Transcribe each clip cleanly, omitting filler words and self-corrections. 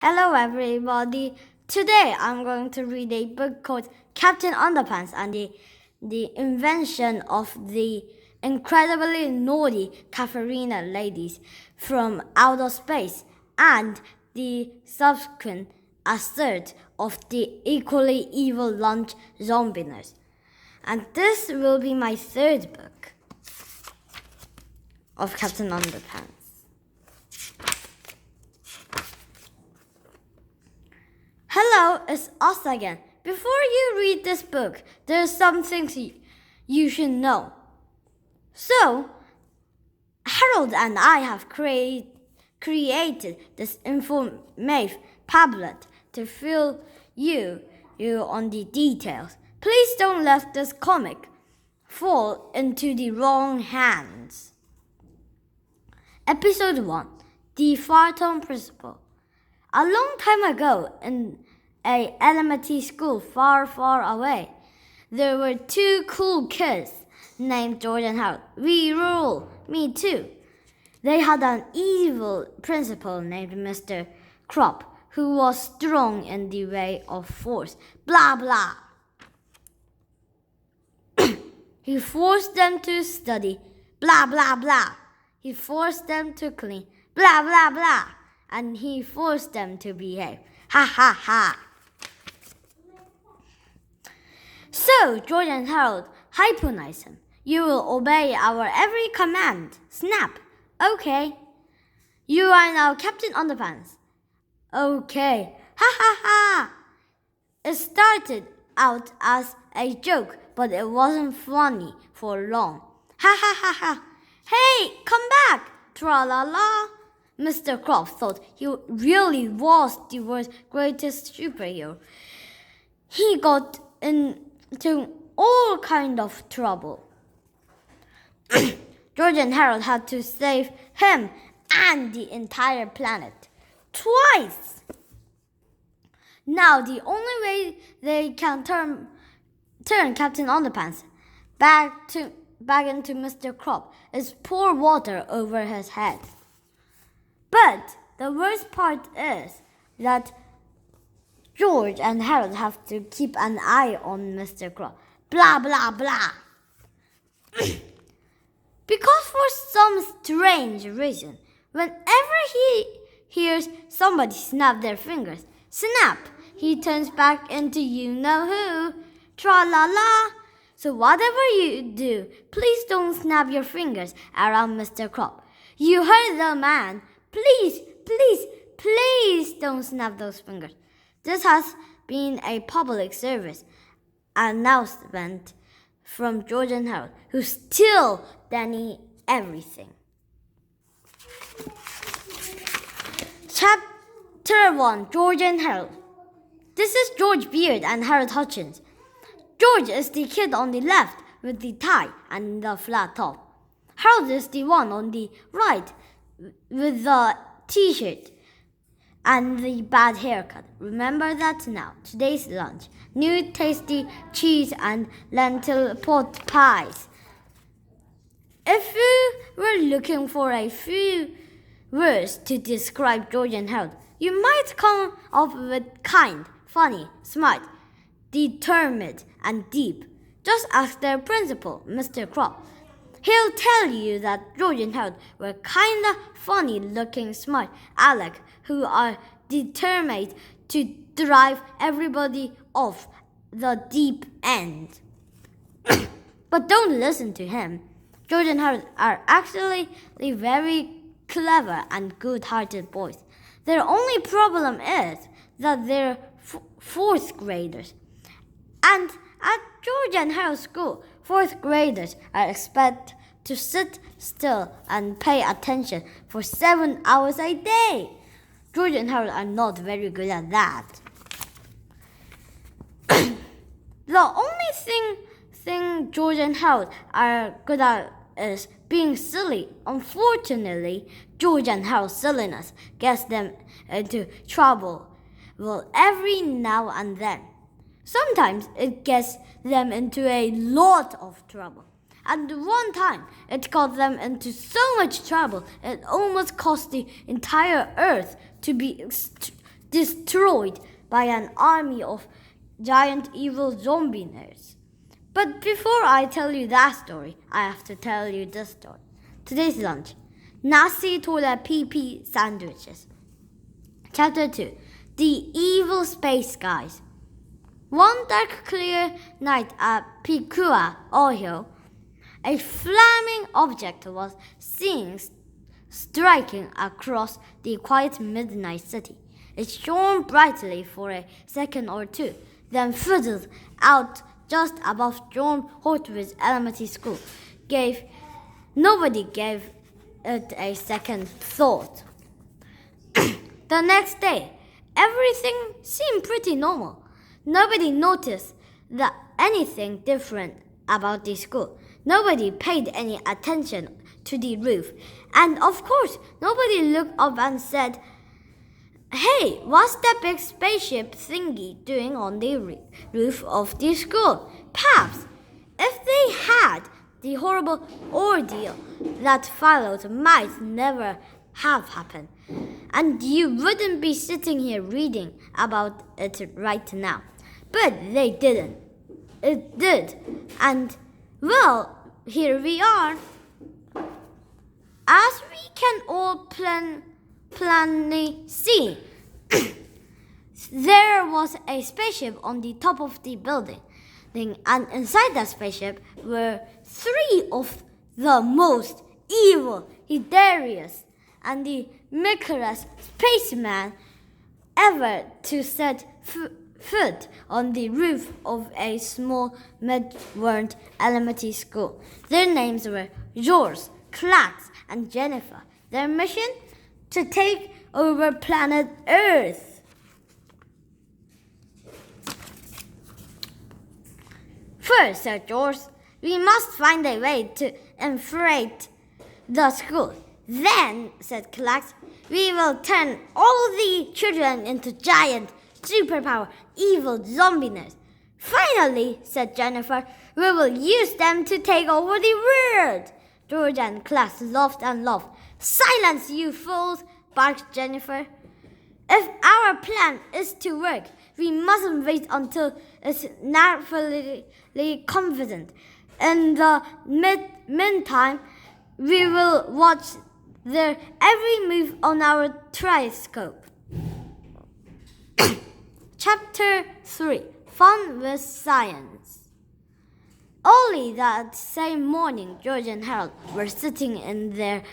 Hello everybody. Today I'm going to read a book called Captain Underpants and the invention of the incredibly naughty cafeteria ladies from outer space and the subsequent assault of the equally evil lunch zombiners. And this will be my third book of Captain Underpants. Hello, it's us again. Before you read this book, there's some things you should know. So, Harold and I have created this informative pamphlet to fill you on the details. Please don't let this comic fall into the wrong hands. Episode 1: The Phaeton Principle. A long time ago, in an elementary school far, far away, there were two cool kids named George and Harold. We rule, me too. They had an evil principal named Mr. Crop, who was strong in the way of force. Blah, blah. He forced them to study. Blah, blah, blah. He forced them to clean. Blah, blah, blah. And he forced them to behave. Ha, ha, ha. So, George and Harold hypnotized him. You will obey our every command. Snap. Okay. You are now Captain Underpants. Okay. Ha, ha, ha. It started out as a joke, but it wasn't funny for long. Ha, ha, ha, ha. Hey, come back. Tra-la-la. Mr. Crop thought he really was the world's greatest superhero. He got into all kind of trouble. George and Harold had to save him and the entire planet twice. Now the only way they can turn Captain Underpants back into Mr. Crop is pour water over his head. But the worst part is that George and Harold have to keep an eye on Mr. Crop. Blah, blah, blah. Because for some strange reason, whenever he hears somebody snap their fingers, snap, he turns back into you-know-who. Tra-la-la. So whatever you do, please don't snap your fingers around Mr. Crop. You heard the man. Please, please, please don't snap those fingers. This has been a public service announcement from George and Harold, who still Danny everything. Chapter 1: George and Harold. This is George Beard and Harold Hutchins. George is the kid on the left with the tie and the flat top. Harold is the one on the right with the t-shirt and the bad haircut. Remember that now. Today's lunch: new tasty cheese and lentil pot pies. If you were looking for a few words to describe George and Harold, you might come up with kind, funny, smart, determined, and deep. Just ask their principal, Mr. Crop. He'll tell you that George and Harold were kinda funny-looking smart Alec who are determined to drive everybody off the deep end. But don't listen to him. George and Harold are actually very clever and good-hearted boys. Their only problem is that they're fourth graders. And at George and Harold school, fourth graders are expected to sit still and pay attention for 7 hours a day. George and Harold are not very good at that. The only thing George and Harold are good at is being silly. Unfortunately, George and Harold's silliness gets them into trouble. Well, every now and then. Sometimes it gets them into a lot of trouble. And one time, it got them into so much trouble, it almost cost the entire earth to destroyed by an army of giant evil zombies. But before I tell you that story, I have to tell you this story. Today's lunch: nasi tola PP sandwiches. Chapter 2: The Evil Space Guys. One dark, clear night at Picua, Ohio, a flaming object was seen striking across the quiet midnight city. It shone brightly for a second or two, then fizzled out just above John Hortwitz Elementary School. Nobody gave it a second thought. The next day, everything seemed pretty normal. Nobody noticed anything different about the school. Nobody paid any attention to the roof. And of course, nobody looked up and said, "Hey, what's that big spaceship thingy doing on the roof of the school?" Perhaps, if they had, the horrible ordeal that followed might never have happened. And you wouldn't be sitting here reading about it right now. But they didn't. It did. And, well, here we are. As we can all plainly see, there was a spaceship on the top of the building, and inside that spaceship were three of the most evil, hilarious, and the miraculous spaceman ever to set foot on the roof of a small mid-world elementary school. Their names were George, Clark, and Jennifer. Their mission? To take over planet Earth. "First," said George, "we must find a way to infiltrate the school. Then," said Clark, "we will turn all the children into giant, superpower, evil zombies. Finally," said Jennifer, "we will use them to take over the world." George and Clark laughed and laughed. "Silence, you fools," barked Jennifer. "If our plan is to work, we mustn't wait until it's naturally confident. In the meantime, we will watch their every move on our telescope." Chapter 3: Fun with Science. Early that same morning, George and Harold were sitting in their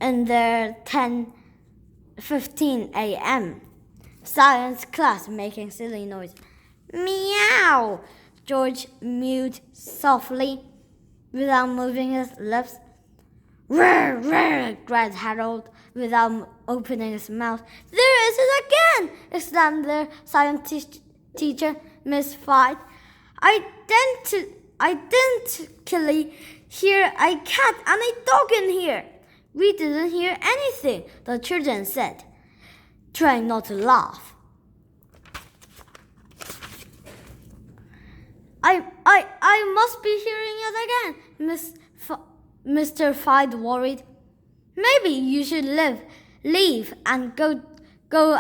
10:15 a.m. science class, making silly noise. "Meow!" George mewed softly, without moving his lips. "Rrr, rrr!" cried Harold, without opening his mouth. "There it is again!" exclaimed their science teacher, Miss Fight. Identically hear a cat and a dog in here." "We didn't hear anything," the children said, trying not to laugh. I must be hearing it again," Mr. Fight worried. "Maybe you should leave and go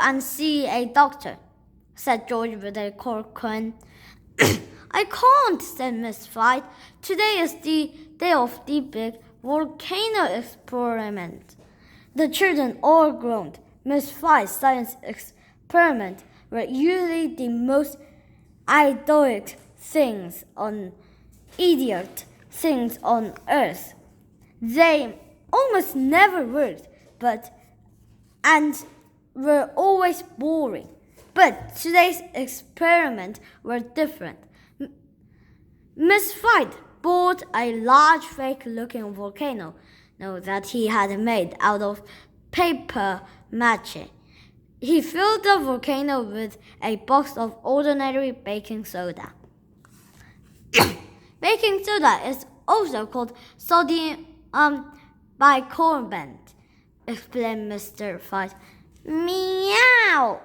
and see a doctor," said George with a cold grin. "I can't," said Miss Fight. "Today is the day of the big volcano experiment." The children all groaned. Miss Fight's science experiments were usually the most idiot things on Earth. They almost never worked, and were always boring. But today's experiments were different. Miss Fight bought a large fake-looking volcano that he had made out of paper mache. He filled the volcano with a box of ordinary baking soda. Baking soda is also called sodium bicarbonate, explained Mr. Fight. "Meow,"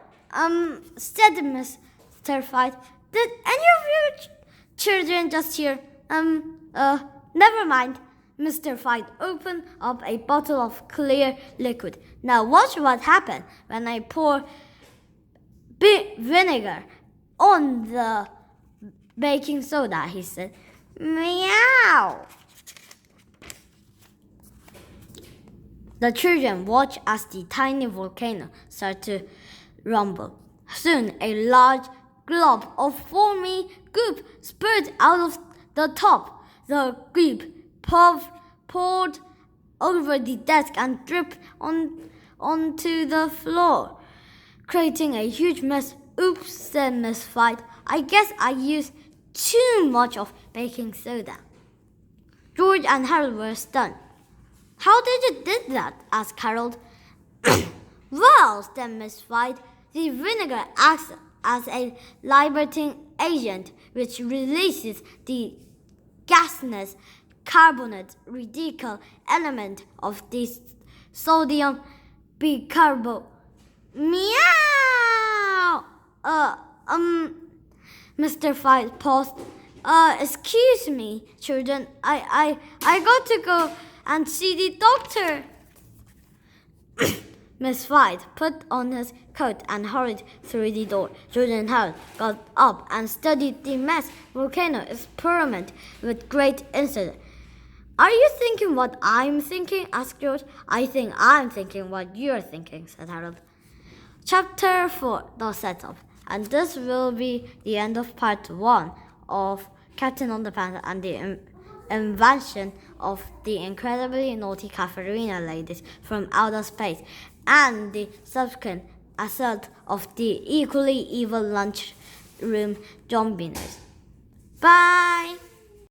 said Mr. Fight. "Did any of you children just hear? Never mind." Mr. Fight opened up a bottle of clear liquid. "Now watch what happens when I pour vinegar on the baking soda, he said. Meow! The children watched as the tiny volcano started to rumble. Soon, a large glob of foamy goop spurted out of the top. The goop poured over the desk and dripped onto the floor, creating a huge mess. Oops, said Miss White. I guess I used too much of baking soda. George and Harold were stunned. How did you do that? Asked Harold. Well, said Miss White, the vinegar acts as a liberating agent which releases the gaseous carbonate radical element of the sodium bicarbonate. Meow! Mr. White paused. Excuse me, children. I got to go and see the doctor. Miss White put on his coat and hurried through the door. George and Harold got up and studied the mass volcano experiment with great interest. Are you thinking what I'm thinking? Asked George. I think I'm thinking what you're thinking, said Harold. Chapter 4, The Setup. And this will be the end of part 1 of Captain Underpants and the invention of the incredibly naughty cafeteria ladies from outer space and the subsequent assault of the equally evil lunchroom zombies. Bye!